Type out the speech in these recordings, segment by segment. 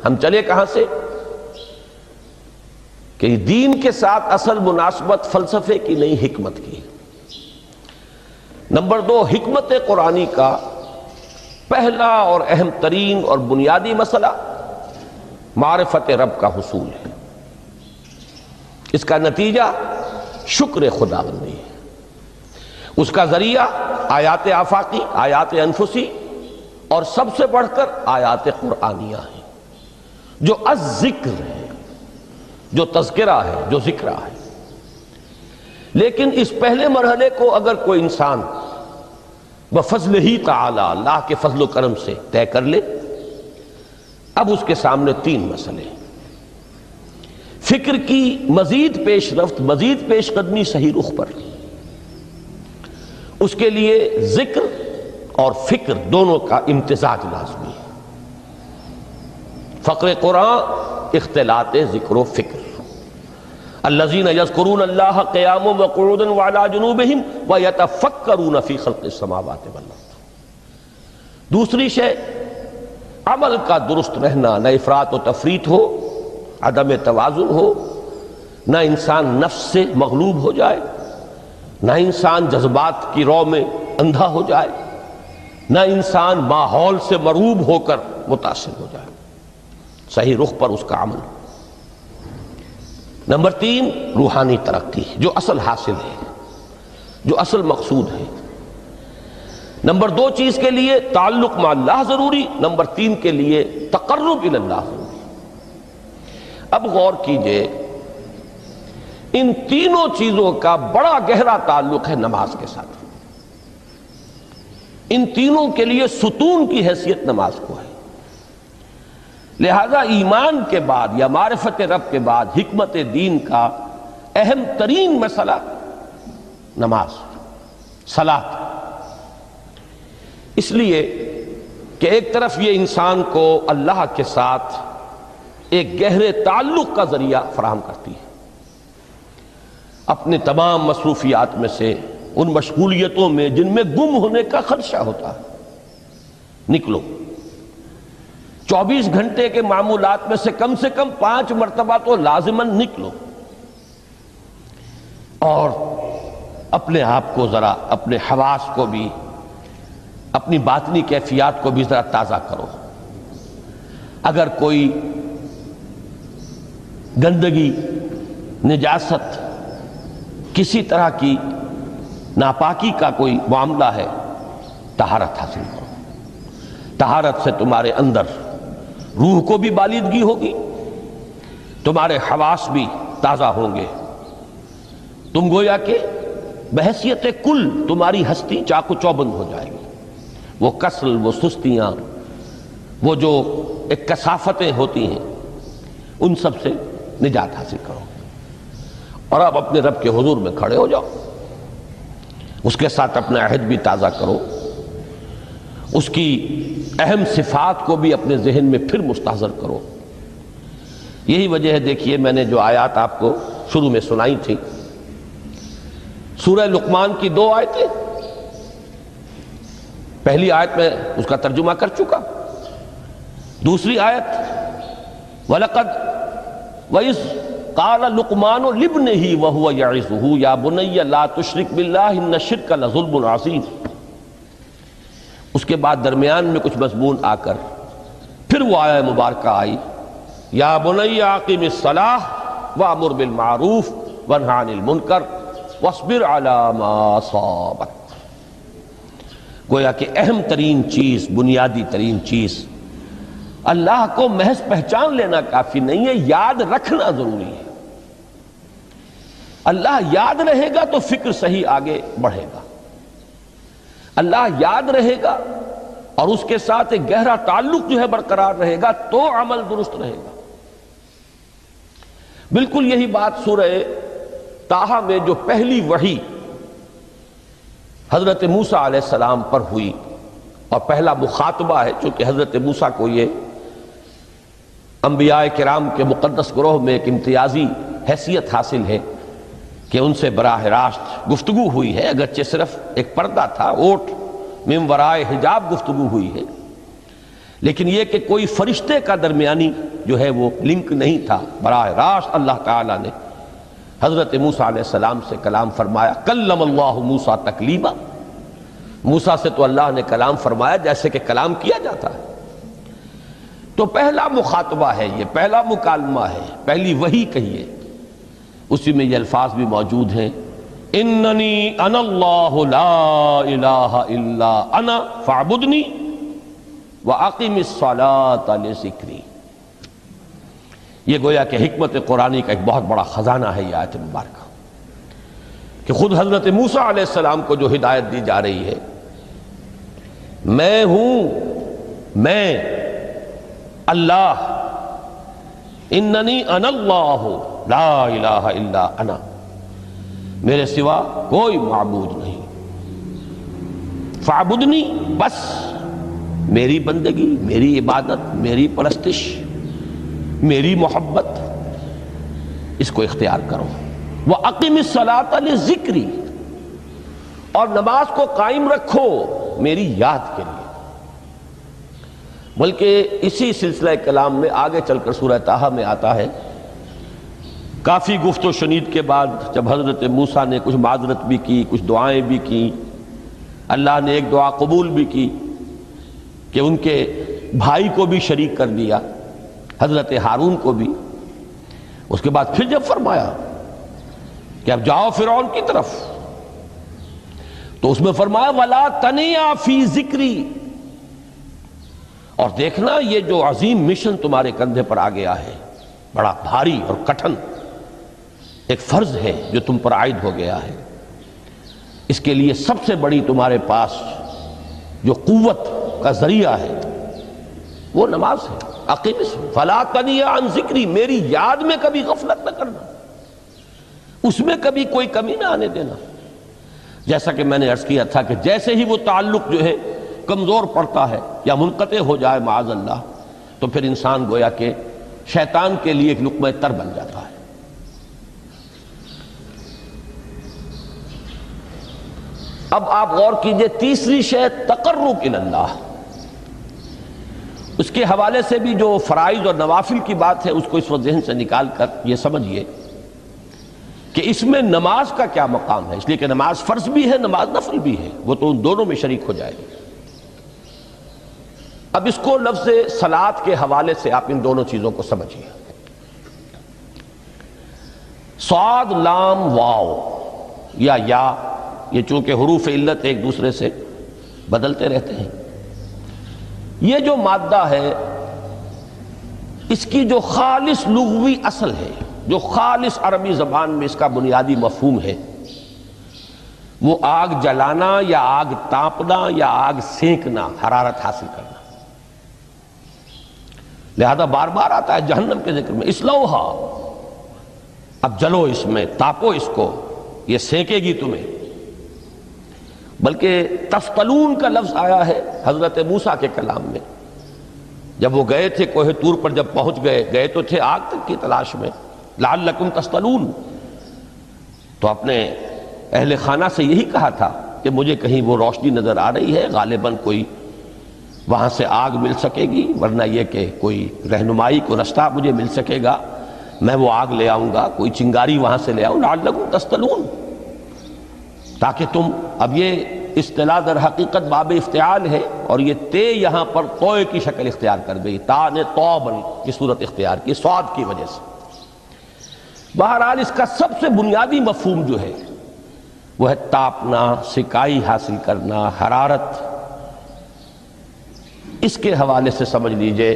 ہم چلے کہاں سے کہ دین کے ساتھ اصل مناسبت فلسفے کی نہیں، حکمت کی۔ نمبر 2، حکمت قرآنی کا پہلا اور اہم ترین اور بنیادی مسئلہ معرفت رب کا حصول ہے۔ اس کا نتیجہ شکر خداوندی ہے، اس کا ذریعہ آیات آفاقی، آیات انفسی اور سب سے بڑھ کر آیات قرآنیہ ہیں جو الذکر ہے، جو تذکرہ ہے، جو ذکرہ ہے۔ لیکن اس پہلے مرحلے کو اگر کوئی انسان بفضل ہی تعالی، اللہ کے فضل و کرم سے طے کر لے، اب اس کے سامنے 3 مسئلے ہیں۔ فکر کی مزید پیش رفت، مزید پیش قدمی صحیح رخ پر، اس کے لیے ذکر اور فکر دونوں کا امتزاج لازمی ہے۔ فقر قرآن اختلاط ذکر و فکر۔ الذین یذکرون اللہ قیاما وقعودا وعلی جنوبہم ویتفکرون فی خلق السماوات والارض۔ دوسری شے عمل کا درست رہنا، نہ افراط و تفریط ہو، عدم توازن ہو، نہ انسان نفس سے مغلوب ہو جائے، نہ انسان جذبات کی رو میں اندھا ہو جائے، نہ انسان ماحول سے مرعوب ہو کر متاثر ہو جائے، صحیح رخ پر اس کا عمل۔ نمبر 3، روحانی ترقی، جو اصل حاصل ہے، جو اصل مقصود ہے۔ نمبر 2 چیز کے لیے تعلق مع اللہ ضروری، نمبر 3 کے لیے تقرب الی اللہ ضروری۔ اب غور کیجئے، ان تینوں چیزوں کا بڑا گہرا تعلق ہے نماز کے ساتھ۔ ان تینوں کے لیے ستون کی حیثیت نماز کو ہے۔ لہذا ایمان کے بعد یا معرفت رب کے بعد حکمت دین کا اہم ترین مسئلہ نماز، صلاۃ۔ اس لیے کہ ایک طرف یہ انسان کو اللہ کے ساتھ ایک گہرے تعلق کا ذریعہ فراہم کرتی ہے۔ اپنے تمام مصروفیات میں سے، ان مشغولیتوں میں جن میں گم ہونے کا خدشہ ہوتا ہے، نکلو۔ 24 گھنٹے کے معمولات میں سے کم 5 مرتبہ تو لازماً نکلو اور اپنے آپ کو ذرا، اپنے حواس کو بھی، اپنی باطنی کیفیات کو بھی ذرا تازہ کرو۔ اگر کوئی گندگی، نجاست، کسی طرح کی ناپاکی کا کوئی معاملہ ہے، طہارت حاصل کرو۔ طہارت سے تمہارے اندر روح کو بھی بالیدگی ہوگی، تمہارے حواس بھی تازہ ہوں گے، تم گویا کہ بحیثیت کل تمہاری ہستی چاق و چوبند ہو جائے گی۔ وہ کسل، وہ سستیاں، وہ جو ایک کثافتیں ہوتی ہیں، ان سب سے نجات حاصل کرو۔ اور اب اپنے رب کے حضور میں کھڑے ہو جاؤ، اس کے ساتھ اپنا عہد بھی تازہ کرو، اس کی اہم صفات کو بھی اپنے ذہن میں پھر مستحضر کرو۔ یہی وجہ ہے، دیکھیے میں نے جو آیات آپ کو شروع میں سنائی تھی، سورہ لقمان کی 2 آیتیں، پہلی آیت میں اس کا ترجمہ کر چکا، دوسری آیت وَلَقَدْ وَإِذْ قَالَ لُقْمَانُ لِابْنِهِ وَهُوَ يَعِظُهُ يَا بُنَيَّ لَا تُشْرِكْ بِاللَّهِ إِنَّ الشِّرْكَ لَظُلْمٌ عَظِيمٌ۔ اس کے بعد درمیان میں کچھ مضمون آ کر پھر وہ آیہ مبارکہ آئی، یا بنی اقیم الصلاۃ وامر بالمعروف وانہی عن المنکر واصبر علی ما اصابک۔ گویا کہ اہم ترین چیز، بنیادی ترین چیز، اللہ کو محض پہچان لینا کافی نہیں ہے، یاد رکھنا ضروری ہے۔ اللہ یاد رہے گا تو فکر صحیح آگے بڑھے گا، اللہ یاد رہے گا اور اس کے ساتھ ایک گہرا تعلق جو ہے برقرار رہے گا تو عمل درست رہے گا۔ بالکل یہی بات سورہ طٰہٰ میں جو پہلی وحی حضرت موسیٰ علیہ السلام پر ہوئی، اور پہلا مخاطبہ ہے، چونکہ حضرت موسیٰ کو یہ انبیاء کرام کے مقدس گروہ میں ایک امتیازی حیثیت حاصل ہے کہ ان سے براہ راست گفتگو ہوئی ہے، اگرچہ صرف ایک پردہ تھا، اوٹ من ورائے حجاب گفتگو ہوئی ہے، لیکن یہ کہ کوئی فرشتے کا درمیانی جو ہے وہ لنک نہیں تھا، براہ راست اللہ تعالیٰ نے حضرت موسیٰ علیہ السلام سے کلام فرمایا۔ کلم اللہ موسیٰ تکلیما، موسیٰ سے تو اللہ نے کلام فرمایا جیسے کہ کلام کیا جاتا ہے۔ تو پہلا مخاطبہ ہے، یہ پہلا مکالمہ ہے، پہلی وحی کہیے، اسی میں یہ الفاظ بھی موجود ہیں، اننی انا اللہ لا الہ الا انا فاعبدنی واقم الصلاۃ لذکری۔ یہ گویا کہ حکمت قرآنی کا ایک بہت بڑا خزانہ ہے یہ آیت مبارکہ، کہ خود حضرت موسیٰ علیہ السلام کو جو ہدایت دی جا رہی ہے، میں ہوں، میں اللہ، اننی انا اللہ لا الہ الا انا، میرے سوا کوئی معبود نہیں، فاعبدنی، بس میری بندگی، میری عبادت، میری پرستش، میری محبت، اس کو اختیار کرو۔ وَأَقِمِ الصَّلَاةَ لِذِكْرِي، اور نماز کو قائم رکھو میری یاد کے لیے۔ بلکہ اسی سلسلہ کلام میں آگے چل کر سورہ طٰہٰ میں آتا ہے، کافی گفت و شنید کے بعد جب حضرت موسیٰ نے کچھ معذرت بھی کی، کچھ دعائیں بھی کی، اللہ نے ایک دعا قبول بھی کی کہ ان کے بھائی کو بھی شریک کر دیا، حضرت ہارون کو بھی۔ اس کے بعد پھر جب فرمایا کہ اب جاؤ فرعون کی طرف، تو اس میں فرمایا وَلَا تَنِيَا فِي ذِكْرِي، اور دیکھنا یہ جو عظیم مشن تمہارے کندھے پر آ گیا ہے، بڑا بھاری اور کٹھن ایک فرض ہے جو تم پر عائد ہو گیا ہے، اس کے لیے سب سے بڑی تمہارے پاس جو قوت کا ذریعہ ہے وہ نماز ہے۔ اقیم فلا تنیا عن ذکری، میری یاد میں کبھی غفلت نہ کرنا، اس میں کبھی کوئی کمی نہ آنے دینا۔ جیسا کہ میں نے عرض کیا تھا کہ جیسے ہی وہ تعلق جو ہے کمزور پڑتا ہے یا منقطع ہو جائے معاذ اللہ، تو پھر انسان گویا کہ شیطان کے لیے ایک لقمہ تر بن جاتا ہے۔ اب آپ غور کیجئے، تیسری شے تقرب الی اللہ، اس کے حوالے سے بھی جو فرائض اور نوافل کی بات ہے اس کو اس وقت ذہن سے نکال کر یہ سمجھیے کہ اس میں نماز کا کیا مقام ہے، اس لیے کہ نماز فرض بھی ہے، نماز نفل بھی ہے، وہ تو ان دونوں میں شریک ہو جائے گی۔ اب اس کو لفظ صلاۃ کے حوالے سے آپ ان دونوں چیزوں کو سمجھیے۔ صاد لام واو یا یہ چونکہ حروف علت ایک دوسرے سے بدلتے رہتے ہیں، یہ جو مادہ ہے اس کی جو خالص لغوی اصل ہے، جو خالص عربی زبان میں اس کا بنیادی مفہوم ہے، وہ آگ جلانا یا آگ تاپنا یا آگ سینکنا، حرارت حاصل کرنا۔ لہذا بار بار آتا ہے جہنم کے ذکر میں، اسلوہا، اب جلو اس میں، تاپو اس کو، یہ سینکے گی تمہیں۔ بلکہ تفتلون کا لفظ آیا ہے حضرت موسیٰ کے کلام میں، جب وہ گئے تھے کوہ طور پر، جب پہنچ گئے تو تھے آگ تک کی تلاش میں، لعلکم تفتلون، تو اپنے اہل خانہ سے یہی کہا تھا کہ مجھے کہیں وہ روشنی نظر آ رہی ہے، غالباً کوئی وہاں سے آگ مل سکے گی، ورنہ یہ کہ کوئی رہنمائی کو رستہ مجھے مل سکے گا، میں وہ آگ لے آؤں گا، کوئی چنگاری وہاں سے لے آؤں، لعلکم تفتلون، تاکہ تم، اب یہ اصطلاح در حقیقت باب افتعال ہے، اور یہ تے یہاں پر توئے کی شکل اختیار کر گئی، تا نے توبن کی صورت اختیار کی صاد کی وجہ سے۔ بہرحال اس کا سب سے بنیادی مفہوم جو ہے وہ ہے تاپنا، سکائی حاصل کرنا، حرارت۔ اس کے حوالے سے سمجھ لیجئے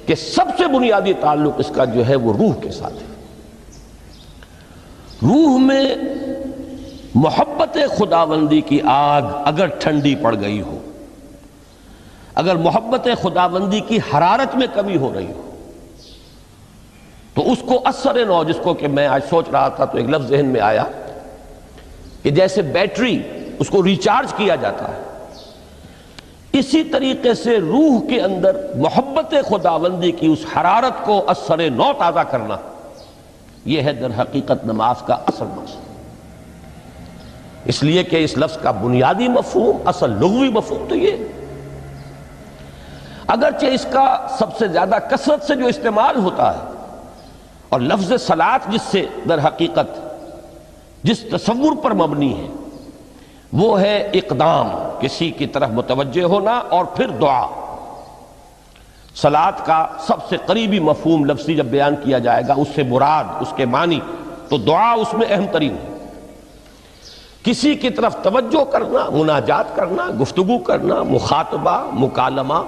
کہ سب سے بنیادی تعلق اس کا جو ہے وہ روح کے ساتھ ہے۔ روح میں محبت خداوندی کی آگ اگر ٹھنڈی پڑ گئی ہو، اگر محبت خداوندی کی حرارت میں کمی ہو رہی ہو، تو اس کو اثر نو، جس کو کہ میں آج سوچ رہا تھا تو ایک لفظ ذہن میں آیا کہ جیسے بیٹری اس کو ریچارج کیا جاتا ہے، اسی طریقے سے روح کے اندر محبت خداوندی کی اس حرارت کو اثر نو تازہ کرنا، یہ ہے در حقیقت نماز کا اصل مقصد۔ اس لیے کہ اس لفظ کا بنیادی مفہوم، اصل لغوی مفہوم تو یہ۔ اگرچہ اس کا سب سے زیادہ کثرت سے جو استعمال ہوتا ہے اور لفظ صلاۃ جس سے در حقیقت جس تصور پر مبنی ہے وہ ہے اقدام، کسی کی طرف متوجہ ہونا اور پھر دعا۔ صلاۃ کا سب سے قریبی مفہوم لفظی جب بیان کیا جائے گا اس سے مراد، اس کے معنی، تو دعا اس میں اہم ترین ہے۔ کسی کی طرف توجہ کرنا، مناجات کرنا، گفتگو کرنا، مخاطبہ، مکالمہ،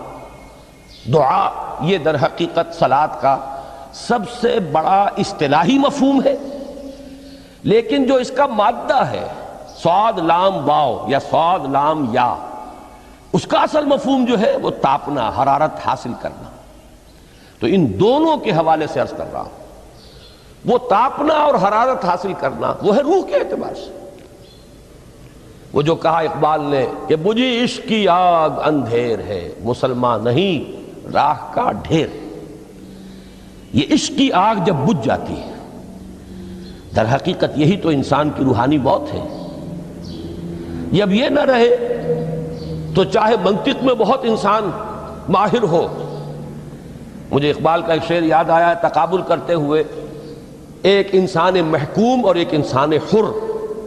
دعا، یہ در حقیقت صلاۃ کا سب سے بڑا اصطلاحی مفہوم ہے۔ لیکن جو اس کا مادہ ہے صاد لام واو یا صاد لام یا، اس کا اصل مفہوم جو ہے وہ تاپنا، حرارت حاصل کرنا۔ تو ان دونوں کے حوالے سے عرض کر رہا ہوں، وہ تاپنا اور حرارت حاصل کرنا وہ ہے روح کے اعتبار سے۔ وہ جو کہا اقبال نے کہ بجھی عشق کی آگ اندھیر ہے، مسلمان نہیں راہ کا ڈھیر۔ یہ عشق کی آگ جب بجھ جاتی ہے، در حقیقت یہی تو انسان کی روحانی موت ہے۔ جب یہ نہ رہے تو چاہے منطق میں بہت انسان ماہر ہو۔ مجھے اقبال کا ایک شعر یاد آیا ہے تقابل کرتے ہوئے، ایک انسان محکوم اور ایک انسان حر،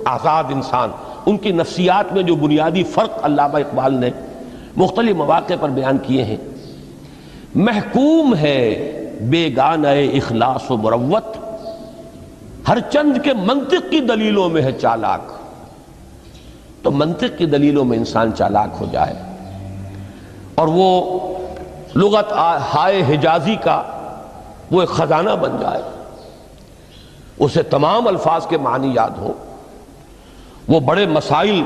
آزاد انسان، ان کی نفسیات میں جو بنیادی فرق علامہ اقبال نے مختلف مواقع پر بیان کیے ہیں۔ محکوم ہے بیگانہ اخلاص و مروت، ہر چند کے منطق کی دلیلوں میں ہے چالاک۔ تو منطق کی دلیلوں میں انسان چالاک ہو جائے اور وہ لغت ہائے حجازی کا وہ ایک خزانہ بن جائے، اسے تمام الفاظ کے معنی یاد ہو، وہ بڑے مسائل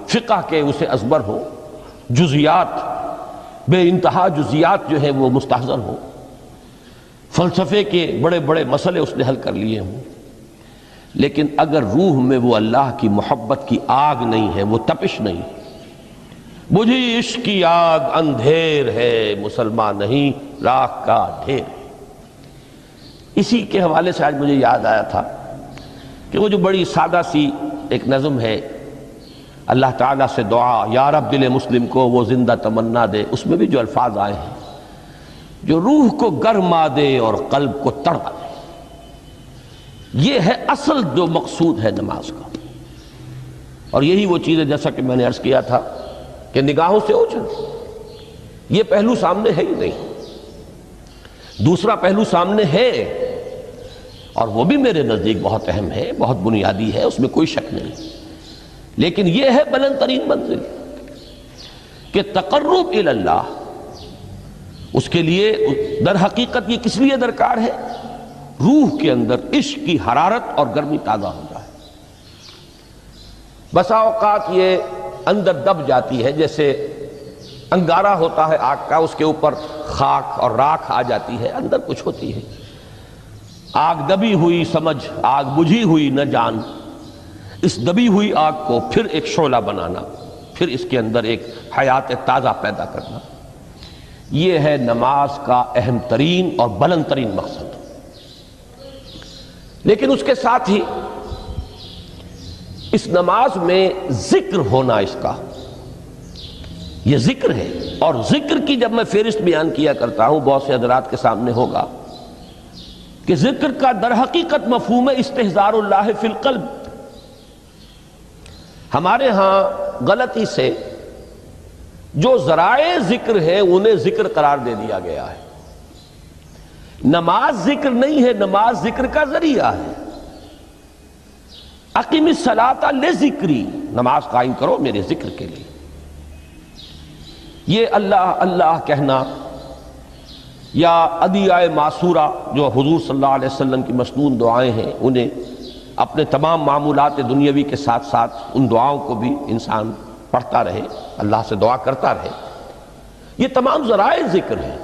فقہ کے اسے ازبر ہو، جزیات بے انتہا جزیات جو ہیں وہ مستحضر ہو، فلسفے کے بڑے بڑے مسئلے اس نے حل کر لیے ہوں، لیکن اگر روح میں وہ اللہ کی محبت کی آگ نہیں ہے، وہ تپش نہیں، بجھی عشق کی آگ اندھیر ہے، مسلمان نہیں راہ کا ڈھیر۔ اسی کے حوالے سے آج مجھے یاد آیا تھا کہ وہ جو بڑی سادہ سی ایک نظم ہے، اللہ تعالیٰ سے دعا یا رب دل مسلم کو وہ زندہ تمنا دے، اس میں بھی جو الفاظ آئے ہیں جو روح کو گرما دے اور قلب کو تڑپا دے، یہ ہے اصل جو مقصود ہے نماز کا۔ اور یہی وہ چیز ہے جیسا کہ میں نے عرض کیا تھا کہ نگاہوں سے اوجھل، یہ پہلو سامنے ہے ہی نہیں، دوسرا پہلو سامنے ہے اور وہ بھی میرے نزدیک بہت اہم ہے، بہت بنیادی ہے، اس میں کوئی شک نہیں، لیکن یہ ہے بلند ترین منزل کہ تقرب الی اللہ، اس کے لیے در حقیقت یہ کس لیے درکار ہے؟ روح کے اندر عشق کی حرارت اور گرمی تازہ ہو جائے۔ بسا اوقات یہ اندر دب جاتی ہے، جیسے انگارہ ہوتا ہے آگ کا، اس کے اوپر خاک اور راکھ آ جاتی ہے، اندر کچھ ہوتی ہے، آگ دبی ہوئی سمجھ آگ بجھی ہوئی نہ جان، اس دبی ہوئی آگ کو پھر ایک شعلہ بنانا، پھر اس کے اندر ایک حیات تازہ پیدا کرنا، یہ ہے نماز کا اہم ترین اور بلند ترین مقصد۔ لیکن اس کے ساتھ ہی اس نماز میں ذکر ہونا، اس کا یہ ذکر ہے، اور ذکر کی جب میں فہرست بیان کیا کرتا ہوں بہت سے حضرات کے سامنے ہوگا کہ ذکر کا در حقیقت مفہوم ہے استحضار اللہ فی القلب۔ ہمارے ہاں غلطی سے جو ذرائع ذکر ہیں انہیں ذکر قرار دے دیا گیا ہے۔ نماز ذکر نہیں ہے، نماز ذکر کا ذریعہ ہے۔ اقیم الصلاۃ لذکری، نماز قائم کرو میرے ذکر کے لیے۔ یہ اللہ اللہ کہنا یا ادعیہ معصورہ جو حضور صلی اللہ علیہ وسلم کی مسنون دعائیں ہیں، انہیں اپنے تمام معمولات دنیاوی کے ساتھ ساتھ ان دعاؤں کو بھی انسان پڑھتا رہے، اللہ سے دعا کرتا رہے، یہ تمام ذرائع ذکر ہیں۔